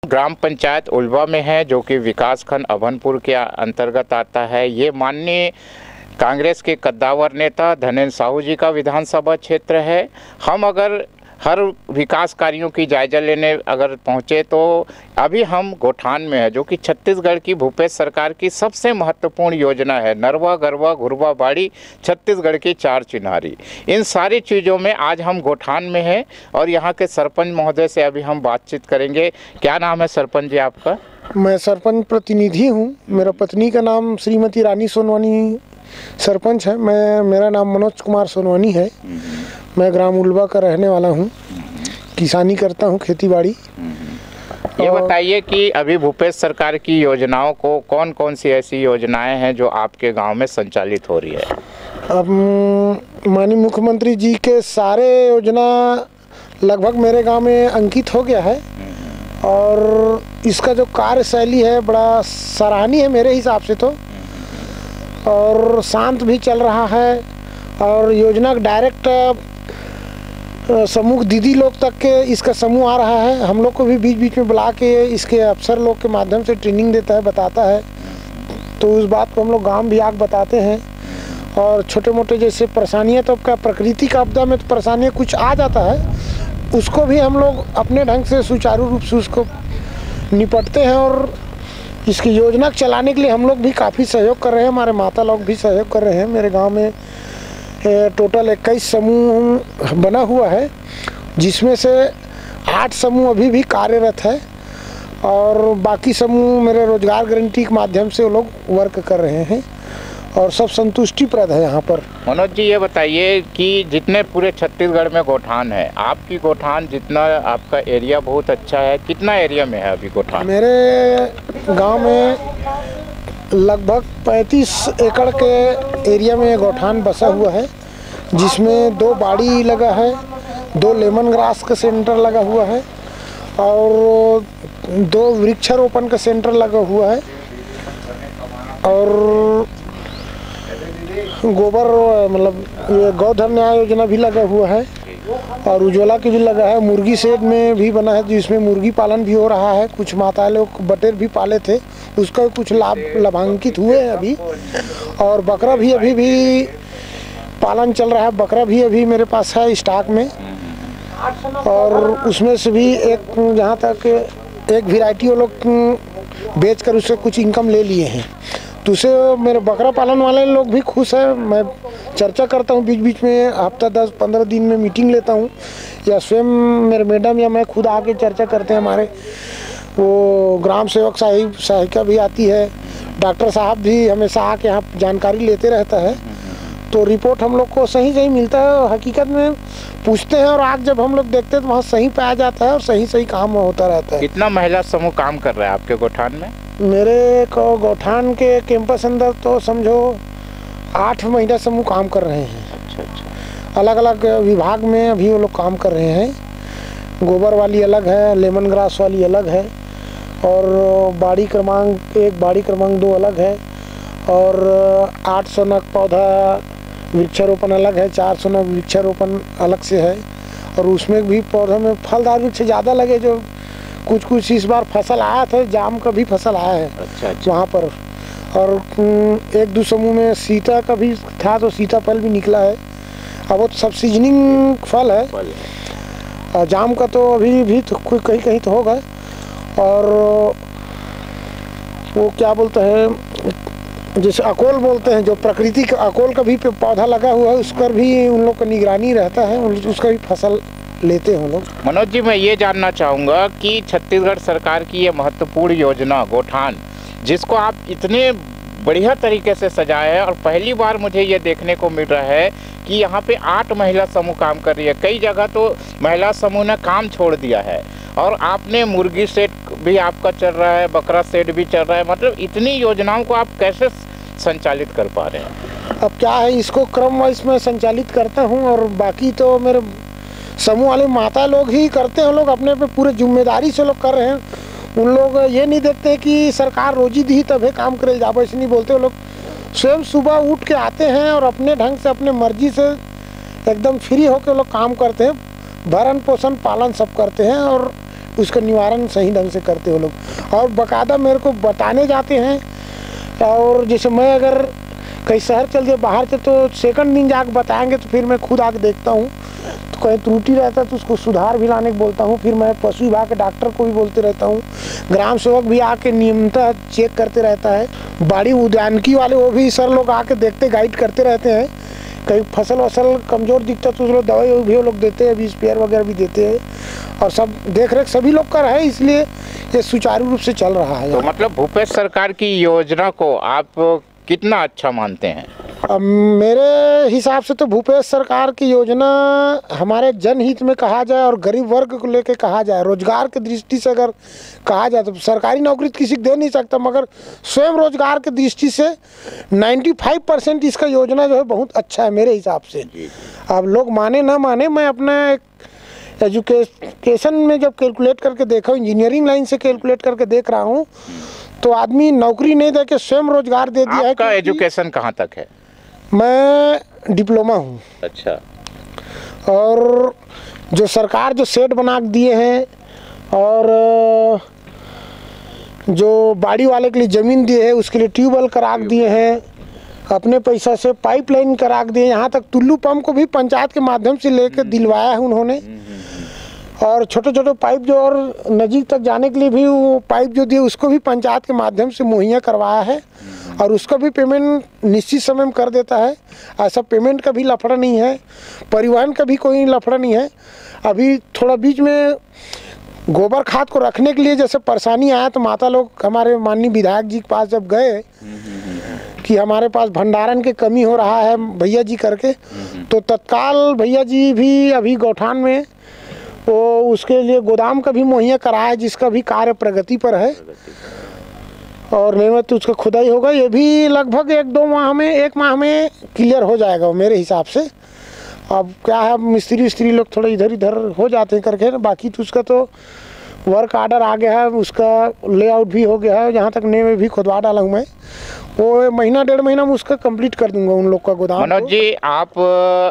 ग्राम panchayat uvula में है, जो कि विकासखंड अभनपुर के अंतर्गत आता है। ये माननीय कांग्रेस के कद्दावर नेता धनेन्द्र साहू जी का विधानसभा क्षेत्र है। हम अगर हर विकास कार्यों की जायजा लेने अगर पहुँचे तो अभी हम गोठान में है, जो कि छत्तीसगढ़ की भूपेश सरकार की सबसे महत्वपूर्ण योजना है। नरवा गरवा घुरवा बाड़ी छत्तीसगढ़ की 4 चिन्हारी। इन सारी चीज़ों में आज हम गोठान में हैं और यहाँ के सरपंच महोदय से अभी हम बातचीत करेंगे। क्या नाम है सरपंच जी आपका? मैं सरपंच प्रतिनिधि हूँ। मेरा पत्नी का नाम श्रीमती रानी सोनवानी सरपंच है। मेरा नाम मनोज कुमार सोनवानी है। मैं ग्राम उल्वा का रहने वाला हूँ। किसानी करता हूँ, खेती बाड़ी। ये बताइए कि अभी भूपेश सरकार की योजनाओं को कौन कौन सी ऐसी योजनाएं हैं जो आपके गांव में संचालित हो रही है? अब माननीय मुख्यमंत्री जी के सारे योजना लगभग मेरे गांव में अंकित हो गया है और इसका जो कार्यशैली है बड़ा सराहनीय है मेरे हिसाब से तो, और शांत भी चल रहा है। और योजना डायरेक्ट समूह दीदी लोग तक के इसका समूह आ रहा है। हम लोग को भी बीच बीच में बुला के इसके अफसर लोग के माध्यम से ट्रेनिंग देता है, बताता है, तो उस बात को हम लोग गांव भी आके बताते हैं। और छोटे मोटे जैसे परेशानियाँ, तो क्या प्राकृतिक आपदा में तो परेशानियाँ कुछ आ जाता है, उसको भी हम लोग अपने ढंग से सुचारू रूप से उसको निपटते हैं। और इसकी योजना चलाने के लिए हम लोग भी काफ़ी सहयोग कर रहे हैं, हमारे माता लोग भी सहयोग कर रहे हैं। मेरे गांव में टोटल 21 समूह बना हुआ है, जिसमें से 8 समूह अभी भी कार्यरत है और बाकी समूह मेरे रोजगार गारंटी के माध्यम से वो लोग वर्क कर रहे हैं और सब संतुष्टिप्रद है यहाँ पर। मनोज जी, ये बताइए कि जितने पूरे छत्तीसगढ़ में गोठान है, आपकी गोठान जितना आपका एरिया बहुत अच्छा है, कितना एरिया में है अभी गोठान? मेरे गांव में लगभग 35 एकड़ के एरिया में गोठान बसा हुआ है, जिसमें 2 बाड़ी लगा है, 2 लेमन ग्रास का सेंटर लगा हुआ है और 2 वृक्षारोपण का सेंटर लगा हुआ है और गोबर मतलब ये गौधन न्याय योजना भी लगा हुआ है और उज्ज्वला की भी लगा है। मुर्गी शेड में भी बना है, जिसमें मुर्गी पालन भी हो रहा है। कुछ माताएं लोग बटेर भी पाले थे, उसका कुछ लाभान्वित हुए हैं अभी। और बकरा भी अभी भी पालन चल रहा है। बकरा भी अभी मेरे पास है स्टॉक में और उसमें से भी एक जहाँ तक एक वैरायटी वो लोग बेच कर उससे कुछ इनकम ले लिए हैं, तो उससे मेरे बकरा पालन वाले लोग भी खुश है। मैं चर्चा करता हूँ बीच बीच में, हफ्ता 10-15 दिन में मीटिंग लेता हूँ, या स्वयं मेरे मैडम या मैं खुद आके चर्चा करते हैं। हमारे वो ग्राम सेवक सहायिका भी आती है, डॉक्टर साहब भी हमेशा आके यहाँ जानकारी लेते रहता है, तो रिपोर्ट हम लोग को सही मिलता है। हकीकत में पूछते हैं और आग जब हम लोग देखते हैं तो वहाँ सही पाया जाता है और सही काम होता रहता है। कितना महिला समूह काम कर रहा है आपके गोठान में? मेरे को गोठान के कैंपस अंदर तो समझो 8 महिला समूह काम कर रहे हैं। अच्छा। अलग अलग विभाग में अभी वो लोग काम कर रहे हैं। गोबर वाली अलग है, लेमन ग्रास वाली अलग है और बाड़ी क्रमांक 1 बाड़ी क्रमांक 2 अलग है और 800 नग पौधा वृक्षारोपण अलग है, 400 नग वृक्षारोपण अलग से है। और उसमें भी पौधों में फलदार वृक्ष ज़्यादा लगे, जो कुछ इस बार फसल आया था, जाम का भी फसल आया है। अच्छा। वहाँ पर। और 1-2 समूह में सीता का भी था, तो सीताफल भी निकला है। अब वो सब सीजनिंग फल है। जाम का तो अभी भी तो कोई कहीं तो होगा। और वो क्या बोलते हैं, जैसे अकोल बोलते हैं, जो प्राकृतिक अकोल का भी पौधा लगा हुआ है, उस पर भी उन लोग का निगरानी रहता है, उसका भी फसल लेते हैं लोग। मनोज जी, मैं ये जानना चाहूँगा कि छत्तीसगढ़ सरकार की ये महत्वपूर्ण योजना गोठान, जिसको आप इतने बढ़िया तरीके से सजाए हैं और पहली बार मुझे ये देखने को मिल रहा है कि यहाँ पे 8 महिला समूह काम कर रही है। कई जगह तो महिला समूह ने काम छोड़ दिया है और आपने मुर्गी सेट भी आपका चल रहा है, बकरा सेट भी चल रहा है। मतलब इतनी योजनाओं को आप कैसे संचालित कर पा रहे हैं? अब क्या है, इसको क्रम वाइज में संचालित करता हूँ और बाकी तो मेरे समूह वाले माता लोग ही करते हैं। लोग अपने पे पूरे जिम्मेदारी से लोग कर रहे हैं। उन लोग ये नहीं देखते कि सरकार रोजी दी तभी काम करे जाओ, ऐसे नहीं बोलते। वो लोग स्वयं सुबह उठ के आते हैं और अपने ढंग से अपने मर्जी से एकदम फ्री होकर लोग काम करते हैं। भरण पोषण पालन सब करते हैं और उसका निवारण सही ढंग से करते हो लोग, और बाकायदा मेरे को बताने जाते हैं। और जैसे मैं अगर कहीं शहर चल जाए बाहर से तो सेकंड दिन जाकर बताएंगे, तो फिर मैं खुद आके देखता हूँ, तो कहीं त्रुटि रहता है तो उसको सुधार भी लाने को बोलता हूँ। फिर मैं पशु विभाग के डॉक्टर को भी बोलते रहता हूँ, ग्राम सेवक भी आके नियमितः चेक करते रहता है, बाड़ी उद्यानिकी वाले वो भी सर लोग आके देखते गाइड करते रहते हैं। कहीं फसल वसल कमज़ोर दिखता तो उस लोग दवाई भी वो लोग देते हैं, भी स्पेयर वगैरह भी देते हैं, और सब देख रेख सभी लोग का है, इसलिए ये सुचारू रूप से चल रहा है। तो मतलब भूपेश सरकार की योजना को आप कितना अच्छा मानते हैं? मेरे हिसाब से तो भूपेश सरकार की योजना हमारे जनहित में कहा जाए और गरीब वर्ग को लेकर कहा जाए, रोजगार की दृष्टि से अगर कहा जाए तो सरकारी नौकरी किसी को दे नहीं सकता, मगर स्वयं रोजगार की दृष्टि से 95% इसका योजना जो है बहुत अच्छा है मेरे हिसाब से। अब लोग माने ना माने, मैं अपना एजुकेशन में जब कैलकुलेट करके देखा, इंजीनियरिंग लाइन से कैलकुलेट करके देख रहा हूँ, तो आदमी नौकरी नहीं दे के स्वयं रोजगार दे दिया है। आपका एजुकेशन कहाँ तक है? मैं डिप्लोमा हूँ। अच्छा। और जो सरकार जो शेड बना दिए हैं और जो बाड़ी वाले के लिए ज़मीन दिए है, उसके लिए ट्यूबवेल करा दिए हैं, अपने पैसा से पाइपलाइन करा दिए, यहाँ तक टुल्लू पंप को भी पंचायत के माध्यम से लेकर दिलवाया है उन्होंने। और छोटे छोटे पाइप जो और नज़दीक तक जाने के लिए भी वो पाइप जो दिए उसको भी पंचायत के माध्यम से मुहैया करवाया है, और उसका भी पेमेंट निश्चित समय में कर देता है। ऐसा पेमेंट का भी लफड़ा नहीं है, परिवहन का भी कोई लफड़ा नहीं है। अभी थोड़ा बीच में गोबर खाद को रखने के लिए जैसे परेशानी आया, तो माता लोग हमारे माननीय विधायक जी के पास जब गए कि हमारे पास भंडारण की कमी हो रहा है भैया जी करके, तो तत्काल भैया जी भी अभी गौठान में वो उसके लिए गोदाम का भी मुहैया कराया, जिसका भी कार्य प्रगति पर है, और निर्मित उसका खुदाई होगा। ये भी लगभग 1 माह में क्लियर हो जाएगा मेरे हिसाब से। अब क्या है, मिस्त्री लोग थोड़ा इधर इधर हो जाते हैं करके, बाकी तो उसका तो वर्क आर्डर आ गया है, उसका लेआउट भी हो गया है, जहाँ तक ने में भी खुदवा डाला हूँ मैं। वो महीना 1.5 महीना में उसका कंप्लीट कर दूंगा उन लोग का गोदाम। मनोज जी, आप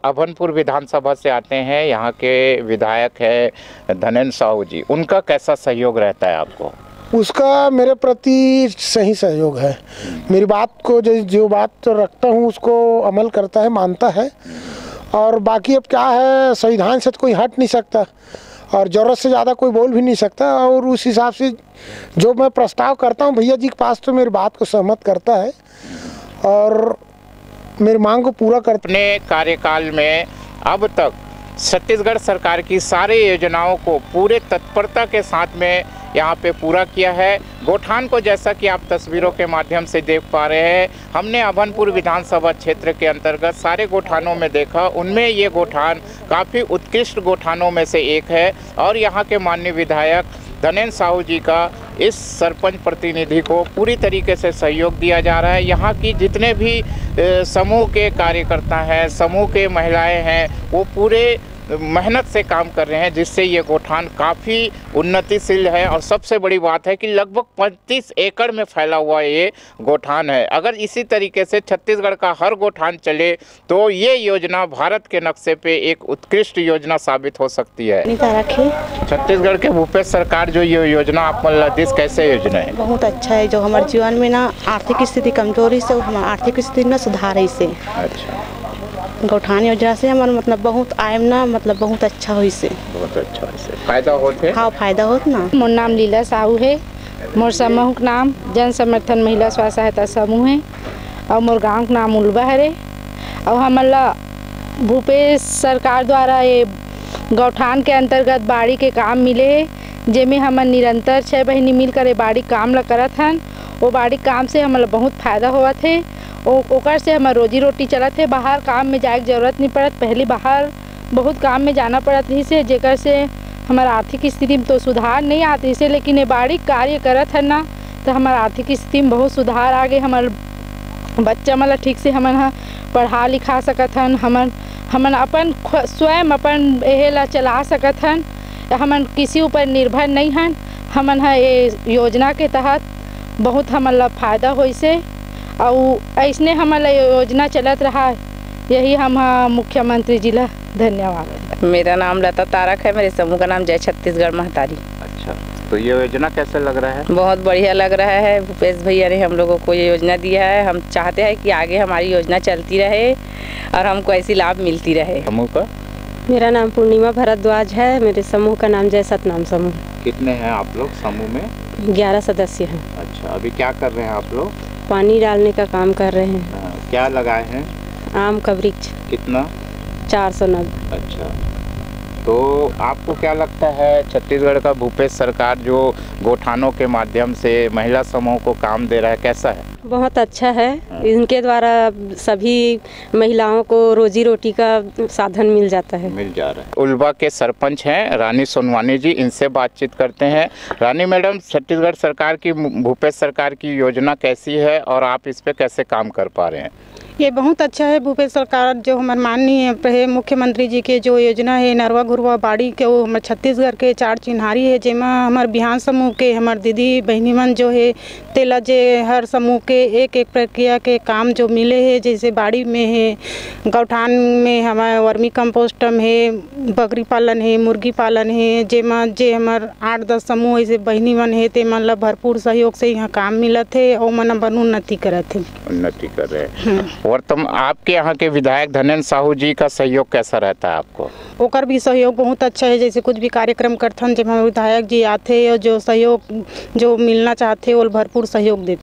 अभनपुर विधानसभा से आते हैं, यहाँ के विधायक है धनेन्द्र साहू जी, उनका कैसा सहयोग रहता है आपको? उसका मेरे प्रति सही सहयोग है, मेरी बात को जो बात तो रखता हूँ उसको अमल करता है, मानता है। और बाकी अब क्या है, संविधान से तो कोई हट नहीं सकता और ज़रूरत से ज़्यादा कोई बोल भी नहीं सकता, और उस हिसाब से जो मैं प्रस्ताव करता हूँ भैया जी के पास, तो मेरी बात को सहमत करता है और मेरी मांग को पूरा करता है। अपने कार्यकाल में अब तक छत्तीसगढ़ सरकार की सारी योजनाओं को पूरे तत्परता के साथ में यहाँ पे पूरा किया है। गोठान को जैसा कि आप तस्वीरों के माध्यम से देख पा रहे हैं, हमने अभनपुर विधानसभा क्षेत्र के अंतर्गत सारे गोठानों में देखा, उनमें ये गोठान काफ़ी उत्कृष्ट गोठानों में से एक है। और यहाँ के माननीय विधायक धनेन्द्र साहू जी का इस सरपंच प्रतिनिधि को पूरी तरीके से सहयोग दिया जा रहा है। यहाँ की जितने भी समूह के कार्यकर्ता हैं, समूह के महिलाएं हैं, वो पूरे मेहनत से काम कर रहे हैं, जिससे ये गोठान काफ़ी उन्नतिशील है। और सबसे बड़ी बात है कि लगभग 35 एकड़ में फैला हुआ ये गोठान है। अगर इसी तरीके से छत्तीसगढ़ का हर गोठान चले तो ये योजना भारत के नक्शे पे एक उत्कृष्ट योजना साबित हो सकती है। छत्तीसगढ़ के भूपेश सरकार जो ये योजना आप दिस कैसे योजना है? बहुत अच्छा है, जो हमारे जीवन में ना आर्थिक स्थिति कमजोरी से हमारी आर्थिक स्थिति में सुधार है इससे। अच्छा, गौठान योजना से हमारा मतलब बहुत आयम ना मतलब बहुत अच्छा हो, इससे बहुत अच्छा इससे फायदा होते। हाँ, फायदा होता ना। मोर नाम लीला साहू है, मोर समूह का नाम जन समर्थन महिला स्व सहायता समूह है, और मोर गाँव का नाम उल्बा है। और हमारा भूपेश सरकार द्वारा ये गौठान के अंतर्गत बाड़ी के काम मिले है, जेमें हमार निरंतर 6 बहिनी मिल कर बाड़ी काम ला करत हन। वो बाड़ी काम से हमारा बहुत फायदा हुआ थे, ओकर से हमार रोजी रोटी चलत है। बाहर काम में जाए की जरूरत नहीं पड़त, पहले बाहर बहुत काम में जाना पड़त रही से, जेकर से हमारा आर्थिक स्थिति में तो सुधार नहीं आती से, लेकिन ये बाड़ी कार्य करत है ना, तो हमारा आर्थिक स्थिति में बहुत सुधार आ गए। हमारे बच्चा मतलब ठीक से हमन पढ़ा लिखा सकत हन, हमन अपन स्वयं अपन एहेला चला सकत हन, हमन किसी ऊपर निर्भर नहीं हन। हमन ये योजना के तहत बहुत हमन फायदा होई से, और ऐसने हमारा योजना चलत रहा, यही हम मुख्यमंत्री जी ला धन्यवाद। मेरा नाम लता तारक है, मेरे समूह का नाम जय छत्तीसगढ़ महतारी। अच्छा, तो ये योजना कैसे लग रहा है? बहुत बढ़िया लग रहा है। भूपेश भैया ने हम लोगों को ये योजना दिया है। हम चाहते हैं कि आगे हमारी योजना चलती रहे और हमको ऐसी लाभ मिलती रहे। समूह का? मेरा नाम पूर्णिमा भारद्वाज है। मेरे समूह का नाम जय सतनाम समूह। कितने हैं आप लोग समूह में? 11 सदस्य हैं। अच्छा, अभी क्या कर रहे हैं आप लोग? पानी डालने का काम कर रहे हैं। क्या लगाए हैं? आम का वृक्ष। कितना? 490। अच्छा, तो आपको क्या लगता है छत्तीसगढ़ का भूपेश सरकार जो गौठानों के माध्यम से महिला समूह को काम दे रहा है, कैसा है? बहुत अच्छा है। इनके द्वारा सभी महिलाओं को रोजी रोटी का साधन मिल जाता है। मिल जा रहा है। उल्वा के सरपंच हैं रानी सोनवानी जी, इनसे बातचीत करते हैं। रानी मैडम, छत्तीसगढ़ सरकार की, भूपेश सरकार की योजना कैसी है और आप इस पे कैसे काम कर पा रहे हैं? ये बहुत अच्छा है। भूपेश सरकार जो हमारे माननीय मुख्यमंत्री जी के जो योजना है नरवा घुरवा बाड़ी के, वो हमारे छत्तीसगढ़ के 4 चिन्हारी है, जेमा हमारे बिहान समूह के हमारे दीदी बहनी मन जो है तेला जे हर समूह के एक एक प्रक्रिया के काम जो मिले हैं। जैसे बाड़ी में है, गौठान में हमारे वर्मी कंपोस्ट है, बकरी पालन है, मुर्गी पालन है, जेमा जे हमारे 8-10 समूह ऐसे बहनी मन है, ते मन ला भरपूर सहयोग से यहाँ काम मिलत है और मन अपन उन्नति करत है। उन्नति कर रहे हैं। वर्तमान आपके यहाँ के विधायक धनेन्द्र साहू जी का सहयोग कैसा रहता है आपको? ओकर भी सहयोग बहुत अच्छा है। जैसे कुछ भी कार्यक्रम करथन जब हम विधायक जी आते और जो सहयोग जो मिलना चाहते वो भरपूर सहयोग देते।